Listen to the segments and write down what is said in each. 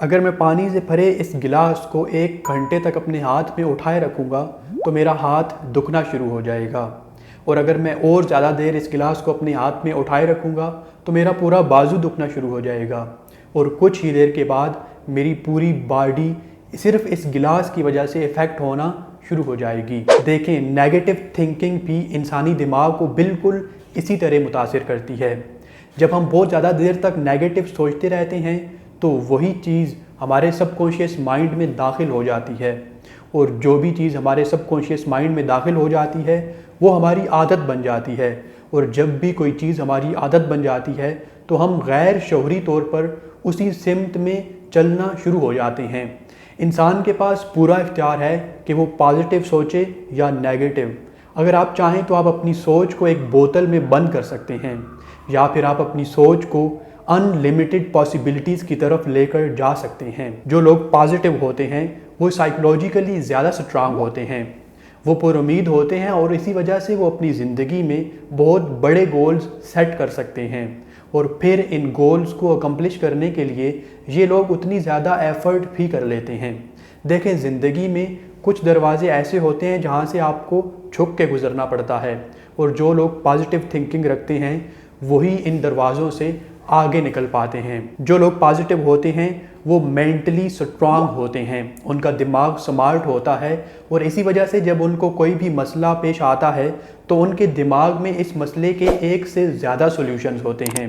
اگر میں پانی سے بھرے اس گلاس کو 1 گھنٹے تک اپنے ہاتھ میں اٹھائے رکھوں گا تو میرا ہاتھ دکھنا شروع ہو جائے گا، اور اگر میں اور زیادہ دیر اس گلاس کو اپنے ہاتھ میں اٹھائے رکھوں گا تو میرا پورا بازو دکھنا شروع ہو جائے گا، اور کچھ ہی دیر کے بعد میری پوری باڈی صرف اس گلاس کی وجہ سے افیکٹ ہونا شروع ہو جائے گی۔ دیکھیں، نیگیٹو تھنکنگ بھی انسانی دماغ کو بالکل اسی طرح متاثر کرتی ہے۔ جب ہم بہت زیادہ دیر تک نیگیٹو سوچتے رہتے ہیں تو وہی چیز ہمارے سب کانشیس مائنڈ میں داخل ہو جاتی ہے، اور جو بھی چیز ہمارے سب کانشیس مائنڈ میں داخل ہو جاتی ہے وہ ہماری عادت بن جاتی ہے، اور جب بھی کوئی چیز ہماری عادت بن جاتی ہے تو ہم غیر شعوری طور پر اسی سمت میں چلنا شروع ہو جاتے ہیں۔ انسان کے پاس پورا اختیار ہے کہ وہ پازیٹیو سوچے یا نیگیٹو۔ اگر آپ چاہیں تو آپ اپنی سوچ کو ایک بوتل میں بند کر سکتے ہیں، یا پھر آپ اپنی سوچ کو ان لمیٹڈ پاسیبلٹیز کی طرف لے کر جا سکتے ہیں۔ جو لوگ پازیٹیو ہوتے ہیں وہ سائیکولوجیکلی زیادہ سٹرانگ ہوتے ہیں، وہ پر امید ہوتے ہیں، اور اسی وجہ سے وہ اپنی زندگی میں بہت بڑے گولز سیٹ کر سکتے ہیں، اور پھر ان گولز کو اکمپلش کرنے کے لیے یہ لوگ اتنی زیادہ ایفرٹ بھی کر لیتے ہیں۔ دیکھیں، زندگی میں کچھ دروازے ایسے ہوتے ہیں جہاں سے آپ کو چھک کے گزرنا پڑتا ہے، اور جو لوگ پازیٹیو تھنکنگ رکھتے ہیں وہی ان دروازوں سے آگے نکل پاتے ہیں۔ جو لوگ پازیٹیو ہوتے ہیں وہ مینٹلی سٹرانگ ہوتے ہیں، ان کا دماغ سمارٹ ہوتا ہے، اور اسی وجہ سے جب ان کو کوئی بھی مسئلہ پیش آتا ہے تو ان کے دماغ میں اس مسئلے کے ایک سے زیادہ سولوشنز ہوتے ہیں،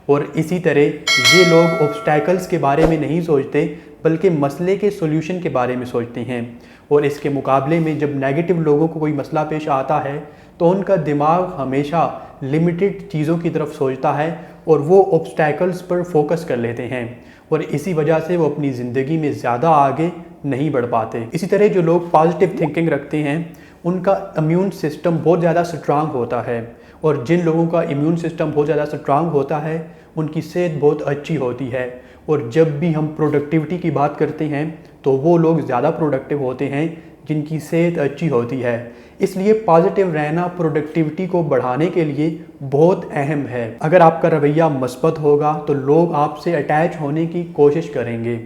اور اسی طرح یہ لوگ اوبسٹیکلز کے بارے میں نہیں سوچتے بلکہ مسئلے کے سولوشن کے بارے میں سوچتے ہیں۔ اور اس کے مقابلے میں جب نیگیٹو لوگوں کو کوئی مسئلہ پیش آتا ہے تو ان کا دماغ ہمیشہ لمیٹڈ چیزوں کی طرف سوچتا ہے، اور وہ اوبسٹیکلز پر فوکس کر لیتے ہیں، اور اسی وجہ سے وہ اپنی زندگی میں زیادہ آگے نہیں بڑھ پاتے۔ اسی طرح جو لوگ پازیٹیو تھنکنگ رکھتے ہیں ان کا امیون سسٹم بہت زیادہ سٹرانگ ہوتا ہے، اور جن لوگوں کا امیون سسٹم بہت زیادہ سٹرانگ ہوتا ہے ان کی صحت بہت اچھی ہوتی ہے، اور جب بھی ہم پروڈکٹیوٹی کی بات کرتے ہیں تو وہ لوگ زیادہ پروڈکٹیو ہوتے ہیں جن کی صحت اچھی ہوتی ہے۔ اس لیے پازیٹیو رہنا پروڈکٹیوٹی کو بڑھانے کے لیے بہت اہم ہے۔ اگر آپ کا رویہ مثبت ہوگا تو لوگ آپ سے اٹیچ ہونے کی کوشش کریں گے،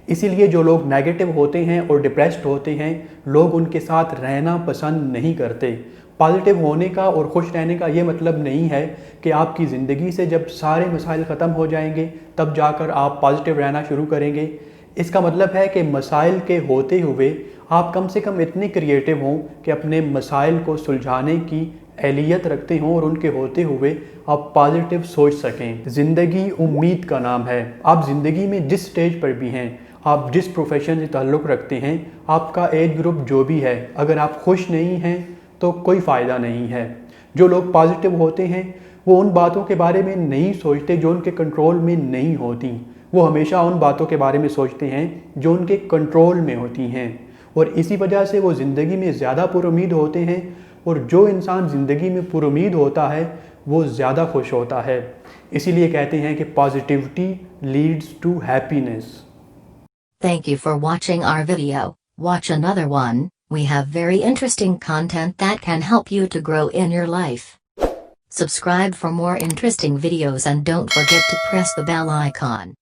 اسی لیے جو لوگ نیگیٹو ہوتے ہیں اور ڈپریسڈ ہوتے ہیں لوگ ان کے ساتھ رہنا پسند نہیں کرتے۔ پازیٹیو ہونے کا اور خوش رہنے کا یہ مطلب نہیں ہے کہ آپ کی زندگی سے جب سارے مسائل ختم ہو جائیں گے تب جا کر آپ پازیٹیو رہنا شروع کریں گے۔ اس کا مطلب ہے کہ مسائل کے ہوتے ہوئے آپ کم سے کم اتنے کریٹیو ہوں کہ اپنے مسائل کو سلجھانے کی اہلیت رکھتے ہوں، اور ان کے ہوتے ہوئے آپ پازیٹیو سوچ سکیں۔ زندگی امید کا نام ہے۔ آپ زندگی میں جس سٹیج پر بھی ہیں، آپ جس پروفیشن سے تعلق رکھتے ہیں، آپ کا ایج گروپ جو بھی ہے، اگر آپ خوش نہیں ہیں تو کوئی فائدہ نہیں ہے۔ جو لوگ پازیٹیو ہوتے ہیں وہ ان باتوں کے بارے میں نہیں سوچتے جو ان کے کنٹرول میں نہیں ہوتی، وہ ہمیشہ ان باتوں کے بارے میں سوچتے ہیں جو ان کے کنٹرول میں ہوتی ہیں، اور اسی وجہ سے وہ زندگی میں زیادہ پر امید ہوتے ہیں، اور جو انسان زندگی میں پر امید ہوتا ہے وہ زیادہ خوش ہوتا ہے۔ اسی لیے کہتے ہیں کہ positivity leads to happiness. Thank you for watching our video. Watch another one. We have very interesting content that can help you to grow in your life. Subscribe for more interesting videos and don't forget to press the bell icon.